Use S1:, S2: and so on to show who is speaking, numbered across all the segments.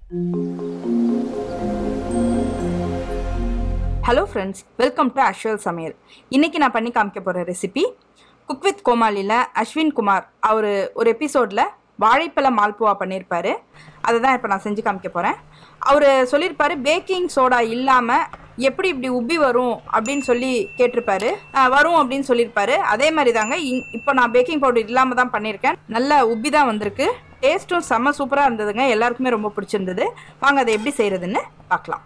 S1: Hello friends, welcome to AshVal Samayal. இன்னைக்கு நான் பண்ணி காமிக்க போற ரெசிபி குக் வித் கோமாலில அஸ்வின் குமார் அவர் ஒரு எபிசோட்ல வாழைப்பழ மால்புவா பண்ணிருப்பாரு. அதை தான் இப்போ நான் செஞ்சு காமிக்க போறேன். அவர் சொல்லிருப்பாரு பேக்கிங் சோடா இல்லாம எப்படி இப்படி உப்பி வரும் அப்படின்னு சொல்லி கேட்டிருப்பாரு. வரும் அப்படின்னு சொல்லியிருப்பாரு. அதே மாதிரி தாங்க இப்போ நான் பேக்கிங் பவுடர் இல்லாமல் தான் பண்ணியிருக்கேன். நல்ல உப்பி தான் வந்திருக்கு. டேஸ்ட்டும் செம்ம சூப்பராக இருந்ததுங்க. எல்லாருக்குமே ரொம்ப பிடிச்சிருந்தது. வாங்க அதை எப்படி செய்கிறதுன்னு பார்க்கலாம்.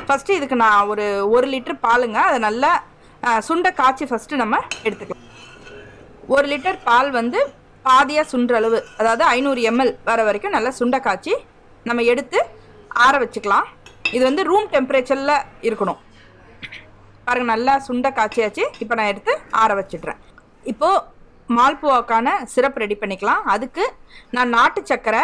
S1: ஃபஸ்ட்டு இதுக்கு நான் ஒரு லிட்டர் பாலுங்க, அதை நல்லா சுண்டை காய்ச்சி ஃபஸ்ட்டு நம்ம எடுத்துக்கலாம். 1 லிட்டர் பால் வந்து பாதியாக சுண்டுற அளவு, அதாவது 500 ml வர வரைக்கும் நல்லா சுண்டை காய்ச்சி நம்ம எடுத்து ஆற வச்சுக்கலாம். இது வந்து ரூம் டெம்பரேச்சரில் இருக்கணும். பாருங்கள், நல்லா சுண்டை காய்ச்சியாச்சு. இப்போ நான் எடுத்து ஆற வச்சிடுறேன். இப்போது மால்புவாக்கான சிரப் ரெடி பண்ணிக்கலாம். அதுக்கு நான் நாட்டு சக்கரை,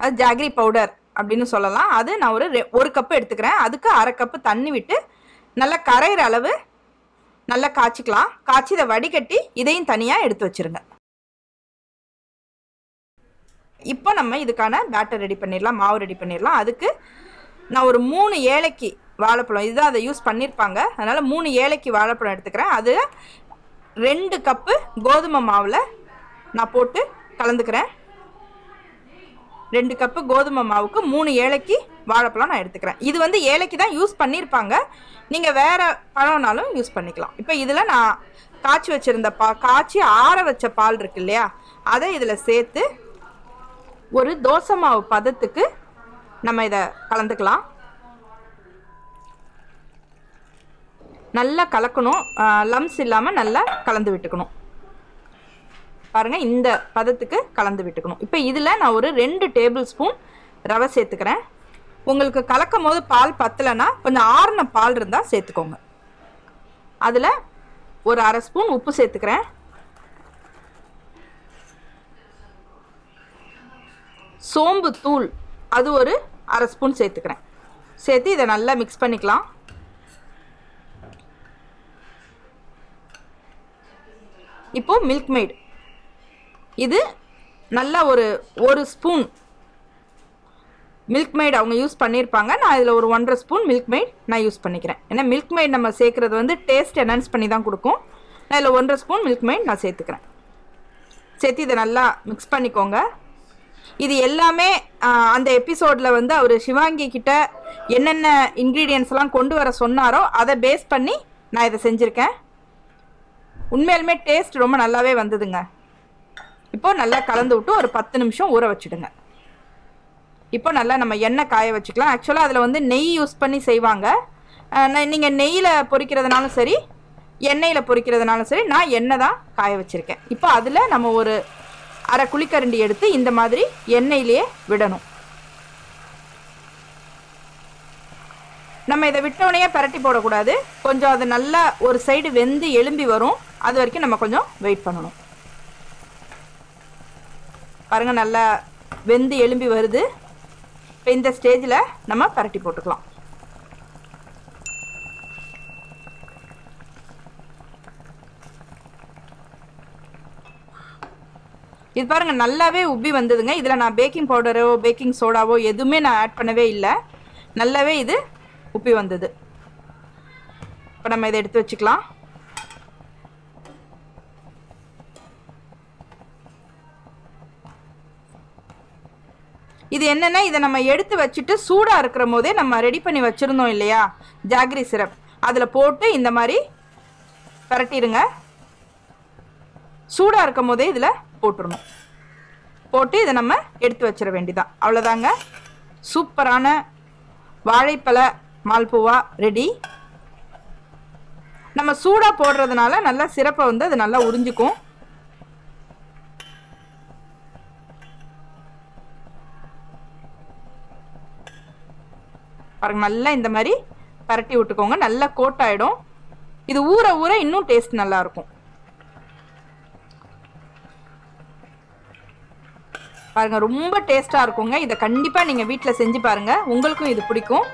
S1: அது ஜாகரி பவுடர் அப்படின்னு சொல்லலாம், அது நான் ஒரு கப்பு எடுத்துக்கிறேன். அதுக்கு 1/2 கப்பு தண்ணி விட்டு நல்லா கரையிற அளவு நல்லா காய்ச்சிக்கலாம். காய்ச்சி இதை வடிகட்டி இதையும் தனியாக எடுத்து வச்சுருங்க. இப்போ நம்ம இதுக்கான பேட்டர் ரெடி பண்ணிடலாம், மாவு ரெடி பண்ணிடலாம். அதுக்கு நான் ஒரு 3 ஏலக்கி வாழைப்பழம், இதுதான் அதை யூஸ் பண்ணியிருப்பாங்க, அதனால் 3 ஏலக்கி வாழைப்பழம் எடுத்துக்கிறேன். அது 2 கப்பு கோதுமை மாவில் நான் போட்டு கலந்துக்கிறேன். 2 கப்பு கோதுமை மாவுக்கு 3 ஏலக்கி வாழைப்பழம் நான் எடுத்துக்கிறேன். இது வந்து ஏலக்கி தான் யூஸ் பண்ணியிருப்பாங்க, நீங்கள் வேறு பழம்னாலும் யூஸ் பண்ணிக்கலாம். இப்போ இதில் நான் காய்ச்சி வச்சுருந்த காய்ச்சி ஆற வச்ச பால் இருக்கு இல்லையா, அதை இதில் சேர்த்து ஒரு தோசை மாவு பதத்துக்கு நம்ம இதை கலந்துக்கலாம். நல்லா கலக்கணும், லம்ஸ் இல்லாமல் நல்லா கலந்து விட்டுக்கணும். பாருங்கள், இந்த பதத்துக்கு கலந்து விட்டுக்கணும். இப்போ இதில் நான் ஒரு 2 டேபிள் ஸ்பூன் ரவை சேர்த்துக்கிறேன். உங்களுக்கு கலக்கும் போது பால் பத்தலைன்னா கொஞ்சம் ஆறின பால் இருந்தால் சேர்த்துக்கோங்க. அதில் ஒரு 1/2 ஸ்பூன் உப்பு சேர்த்துக்கிறேன். சோம்பு தூள் அது ஒரு 1/2 ஸ்பூன் சேர்த்துக்கிறேன். சேர்த்து இதை நல்லா மிக்ஸ் பண்ணிக்கலாம். இப்போது மில்க் மேட், இது நல்லா ஒரு ஸ்பூன் மில்க் மேட் அவங்க யூஸ் பண்ணியிருப்பாங்க. நான் இதில் ஒரு 1/2 ஸ்பூன் மில்க் மேட் நான் யூஸ் பண்ணிக்கிறேன். ஏன்னா மில்க் மேட் நம்ம சேர்க்குறது வந்து டேஸ்ட் என்ஹான்ஸ் பண்ணி தான் கொடுக்கும். நான் இதில் 1/2 ஸ்பூன் மில்க் மேட் நான் சேர்த்துக்கிறேன். சேர்த்து இதை நல்லா மிக்ஸ் பண்ணிக்கோங்க. இது எல்லாமே அந்த எபிசோடில் வந்து அவர் சிவாங்கி கிட்ட என்னென்ன இன்க்ரீடியன்ஸ்லாம் கொண்டு வர சொன்னாரோ அதை பேஸ் பண்ணி நான் இதை செஞ்சுருக்கேன். உண்மையிலுமே டேஸ்ட் ரொம்ப நல்லாவே வந்ததுங்க. இப்போது நல்லா கலந்து விட்டு ஒரு 10 நிமிஷம் ஊற வச்சுடுங்க. இப்போ நல்லா நம்ம எண்ணெய் காய வச்சுக்கலாம். ஆக்சுவலாக அதில் வந்து நெய் யூஸ் பண்ணி செய்வாங்க. நீங்கள் நெய்யில் பொரிக்கிறதுனாலும் சரி, எண்ணெயில் பொரிக்கிறதுனாலும் சரி, நான் எண்ணெய் தான் காய வச்சுருக்கேன். இப்போ அதில் நம்ம ஒரு 1/2 குழிக்கரண்டி எடுத்து இந்த மாதிரி எண்ணெயிலேயே விடணும். நம்ம இதை விட்டோடனே பரட்டி போடக்கூடாது. கொஞ்சம் அது நல்லா ஒரு சைடு வெந்து எலும்பி வரும், அது வரைக்கும் நம்ம கொஞ்சம் வெயிட் பண்ணணும். பாருங்கள், நல்லா வெந்து எலும்பி வருது. இப்போ இந்த ஸ்டேஜில் நம்ம பரட்டி போட்டுக்கலாம். இது பாருங்கள், நல்லாவே உப்பி வந்ததுங்க. இதில் நான் பேக்கிங் பவுடரோ பேக்கிங் சோடாவோ எதுவுமே நான் ஆட் பண்ணவே இல்லை. நல்லாவே இது உப்பி வந்தது. இப்போ நம்ம இதை எடுத்து வச்சுக்கலாம். இது என்னென்னா, இதை நம்ம எடுத்து வச்சுட்டு சூடாக இருக்கிற போதே நம்ம ரெடி பண்ணி வச்சுருந்தோம் இல்லையா ஜாகரி சிரப், அதில் போட்டு இந்த மாதிரி பரட்டிடுங்க. சூடாக இருக்கும் போதே இதில் போட்டுடணும். போட்டு இதை நம்ம எடுத்து வச்சிட வேண்டியதான். அவ்வளோதாங்க, சூப்பரான வாழைப்பழ மால்புவா ரெடி. நம்ம சூடாக போடுறதுனால நல்லா சிரப்பை வந்து அது நல்லா உறிஞ்சிக்கும். பாருங்க, நல்லா இந்த மாதிரி பரட்டி விட்டுக்கோங்க. நல்லா கோட் ஆகிடும். இது ஊற ஊற இன்னும் டேஸ்ட் நல்லாயிருக்கும். பாருங்க, ரொம்ப டேஸ்ட்டாக இருக்குங்க. இதை கண்டிப்பாக நீங்கள் வீட்டில் செஞ்சு பாருங்கள், உங்களுக்கும் இது பிடிக்கும்.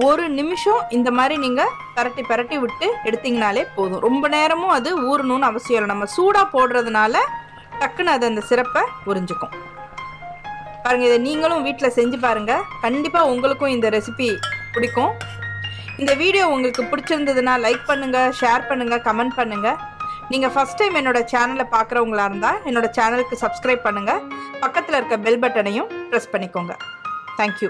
S1: ஒரு நிமிஷம் இந்த மாதிரி நீங்கள் பரட்டி விட்டு எடுத்தீங்கனாலே போதும். ரொம்ப நேரமும் அது ஊறணும்னு அவசியம் இல்லை. நம்ம சூடாக போடுறதுனால டக்குன்னு அது அந்த சிரப்பை உறிஞ்சிக்கும். பாருங்கள், இதை நீங்களும் வீட்டில் செஞ்சு பாருங்கள். கண்டிப்பாக உங்களுக்கும் இந்த ரெசிபி பிடிக்கும். இந்த வீடியோ உங்களுக்கு பிடிச்சிருந்ததுன்னா லைக் பண்ணுங்கள், ஷேர் பண்ணுங்கள், கமெண்ட் பண்ணுங்கள். நீங்கள் ஃபஸ்ட் டைம் என்னோடய சேனலை பார்க்குறவங்களா இருந்தால் என்னோடய சேனலுக்கு சப்ஸ்கிரைப் பண்ணுங்கள். பக்கத்தில் இருக்க பெல் பட்டனையும் ப்ரெஸ் பண்ணிக்கோங்க. தேங்க்யூ.